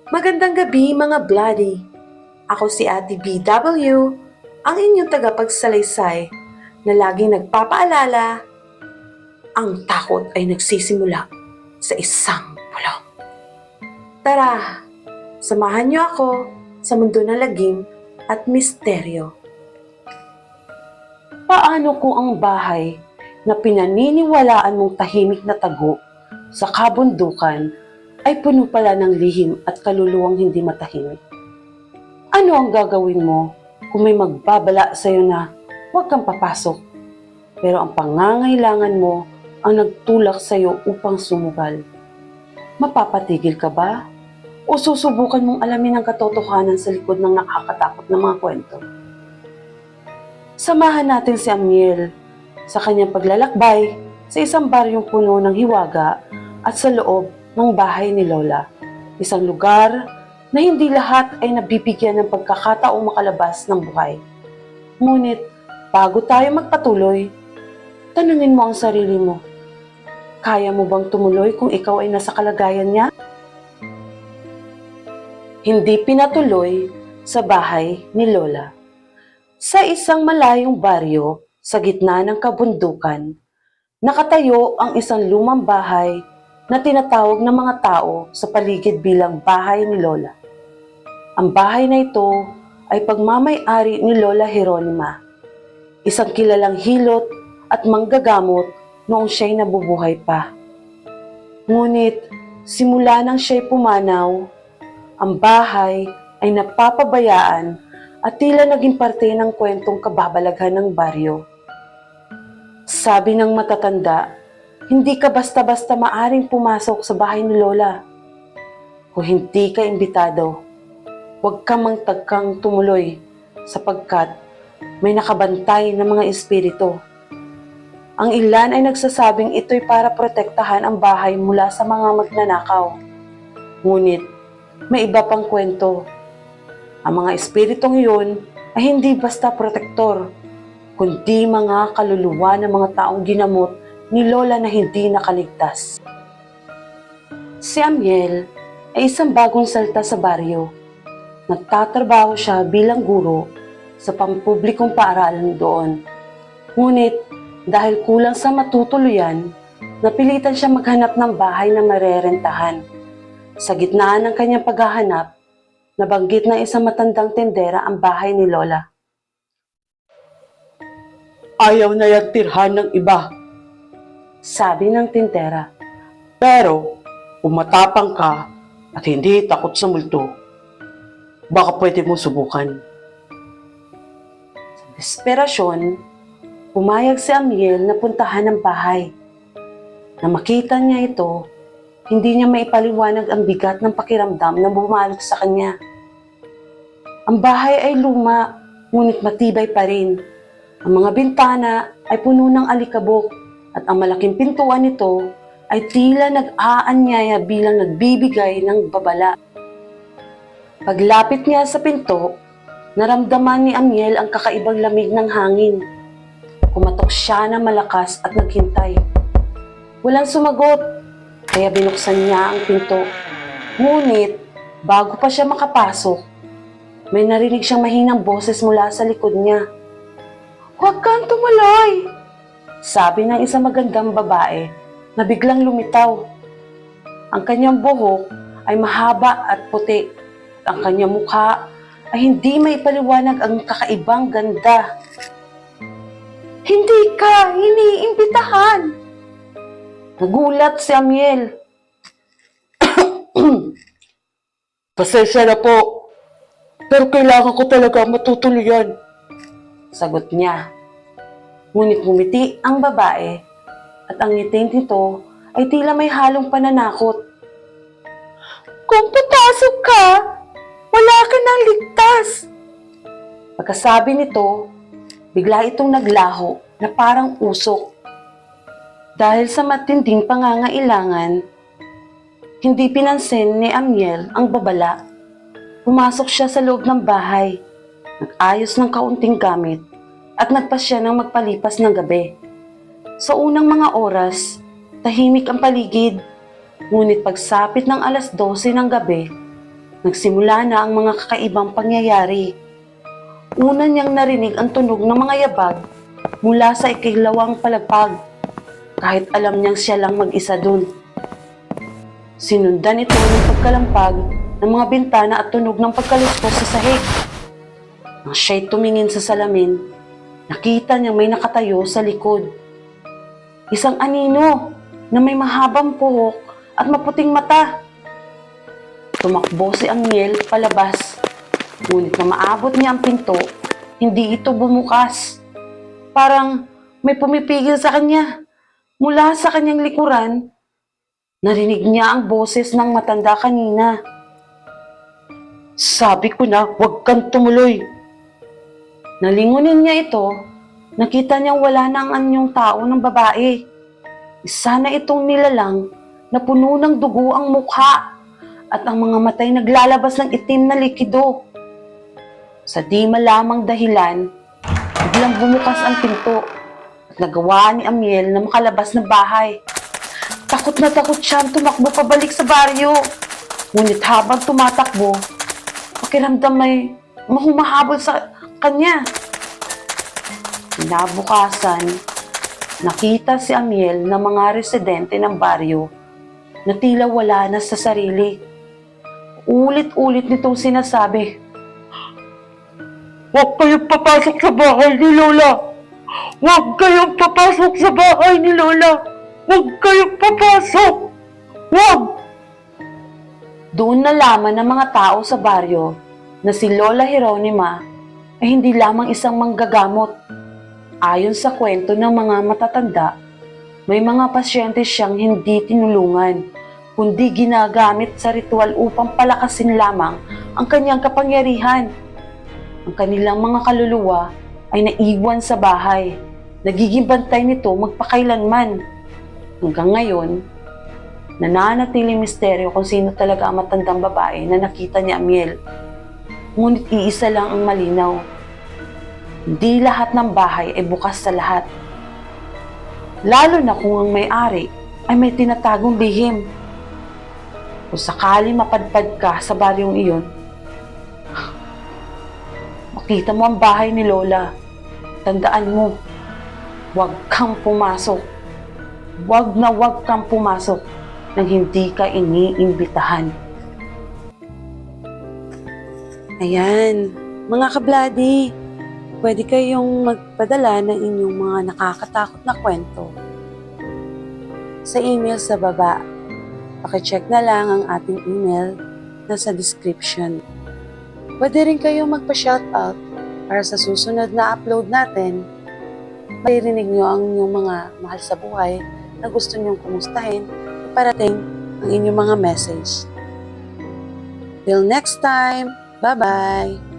Magandang gabi mga bloody. Ako si Ate BW, ang inyong tagapagsalaysay na laging nagpapaalala, ang takot ay nagsisimula sa isang bulong. Tara, samahan niyo ako sa mundo ng lagim at misteryo. Paano kung ang bahay na pinaniniwalaan mong tahimik na tago sa kabundukan ay puno pala ng lihim at kaluluwang hindi matahimik? Ano ang gagawin mo kung may magbabala sa iyo na huwag kang papasok, pero ang pangangailangan mo ang nagtulak sa iyo upang sumugal? Mapapatigil ka ba? O susubukan mong alamin ang katotohanan sa likod ng nakakatakot na mga kwento? Samahan natin si Amiel sa kanyang paglalakbay sa isang baryong puno ng hiwaga at sa loob ng bahay ni Lola. Isang lugar na hindi lahat ay nabibigyan ng pagkakataong makalabas ng buhay. Ngunit, bago tayo magpatuloy, tanungin mo ang sarili mo, kaya mo bang tumuloy kung ikaw ay nasa kalagayan niya? Hindi pinatuloy sa bahay ni Lola. Sa isang malayong baryo sa gitna ng kabundukan, nakatayo ang isang lumang bahay na tinatawag ng mga tao sa paligid bilang bahay ni Lola. Ang bahay na ito ay pagmamay-ari ni Lola Jeronima, isang kilalang hilot at manggagamot noong siya'y nabubuhay pa. Ngunit simula nang siya'y pumanaw, ang bahay ay napapabayaan at tila naging parte ng kwentong kababalaghan ng baryo. Sabi ng matatanda, hindi ka basta-basta maaring pumasok sa bahay ni Lola. Kung hindi ka imbitado, huwag ka mangtagkang tumuloy sapagkat may nakabantay na mga espiritu. Ang ilan ay nagsasabing ito'y para protektahan ang bahay mula sa mga magnanakaw. Ngunit may iba pang kwento. Ang mga espiritong iyon ay hindi basta protektor, kundi mga kaluluwa ng mga taong ginamot ni Lola na hindi nakaligtas. Si Amiel ay isang bagong salta sa baryo. Nagtatrabaho siya bilang guro sa pampublikong paaralan doon. Ngunit dahil kulang sa matutuluyan, napilitan siya maghanap ng bahay na marerentahan. Sa gitna ng kanyang paghahanap, nabanggit ng isang matandang tendera ang bahay ni Lola. Ayaw na yung tirhan ng iba, sabi ng tindera. Pero kung matapang ka at hindi takot sa multo, baka pwede mo subukan. Sa desperasyon, pumayag si Amiel na puntahan ang bahay. Na makita niya ito, hindi niya maipaliwanag ang bigat ng pakiramdam na bumalot sa kanya. Ang bahay ay luma, ngunit matibay pa rin. Ang mga bintana ay puno ng alikabok at ang malaking pintuan nito ay tila nag-aanyaya bilang nagbibigay ng babala. Paglapit niya sa pinto, naramdaman ni Amiel ang kakaibang lamig ng hangin. Kumatok siya ng malakas at naghintay. Walang sumagot, kaya binuksan niya ang pinto. Ngunit, bago pa siya makapasok, may narinig siyang mahinang boses mula sa likod niya. Huwag kang tumuloy, sabi ng isang magandang babae na biglang lumitaw. Ang kanyang buhok ay mahaba at puti. Ang kanyang mukha ay hindi maipaliwanag ang kakaibang ganda. Hindi ka iniimbitahan! Nagulat si Amiel. Pasensya na po, pero kailangan ko talaga matutuluyan, sagot niya. Ngunit ngumiti ang babae at ang ngiting nito ay tila may halong pananakot. Kung papasok ka, wala ka nang ligtas. Pagkasabi nito, bigla itong naglaho na parang usok. Dahil sa matinding pangangailangan, hindi pinansin ni Amiel ang babala. Pumasok siya sa loob ng bahay, nag-ayos ng kaunting gamit at nagpasya ng magpalipas ng gabi. Sa unang mga oras, tahimik ang paligid, ngunit pagsapit ng 12:00 ng gabi, Nagsimula na ang mga kakaibang pangyayari. Una niyang narinig ang tunog ng mga yabag mula sa ikalawang palagpag, kahit alam niyang siya lang mag-isa dun. Sinundan ito ng pagkalampag ng mga bintana at tunog ng pagkaluskos sa sahig. Nang siya'y tumingin sa salamin, nakita niyang may nakatayo sa likod. Isang anino na may mahabang buhok at maputing mata. Tumakbo si Amiel palabas, ngunit na maabot niya ang pinto, hindi ito bumukas. Parang may pumipigil sa kanya. Mula sa kanyang likuran, narinig niya ang boses ng matanda kanina. "Sabi ko na, huwag kang tumuloy." Nalingunin niya ito, nakita niyang wala na ang anyong tao ng babae. Isa na itong nilalang na puno ng dugo ang mukha at ang mga matay naglalabas ng itim na likido. Sa di malamang dahilan, biglang bumukas ang pinto at nagawa ni Amiel na makalabas ng bahay. Takot na takot siyang tumakbo pabalik sa baryo. Ngunit habang tumatakbo, pakiramdam may mahumahabol sa kanya. Kinabukasan, nakita si Amiel ng mga residente ng baryo na tila wala na sa sarili. Ulit-ulit nitong sinasabi, "Huwag kayong papasok sa bahay ni Lola! Huwag kayong papasok sa bahay ni Lola! Huwag kayong papasok! Huwag!" Doon nalaman ng mga tao sa baryo na si Lola Jeronima ay hindi lamang isang manggagamot. Ayon sa kwento ng mga matatanda, may mga pasyente siyang hindi tinulungan, kundi ginagamit sa ritual upang palakasin lamang ang kanyang kapangyarihan. Ang kanilang mga kaluluwa ay naiwan sa bahay. Nagiging bantay nito magpakailanman. Hanggang ngayon, nananatiling misteryo kung sino talaga ang matandang babae na nakita ni Amiel. Ngunit iisa lang ang malinaw. Hindi lahat ng bahay ay bukas sa lahat. Lalo na kung ang may-ari ay may tinatagong lihim. Kung sakali mapadpad ka sa baryong iyon, makita mo ang bahay ni Lola, tandaan mo, huwag kang pumasok. Huwag na huwag kang pumasok nang hindi ka iniimbitahan. Ayan, mga kabladi, pwede kayong magpadala ng inyong mga nakakatakot na kwento sa email sa baba. Pakicheck na lang ang ating email nasa description. Pwede rin kayong magpa-shoutout para sa susunod na upload natin. Maririnig nyo ang inyong mga mahal sa buhay na gusto nyong kumustahin at parating ang inyong mga message. Till next time, bye-bye!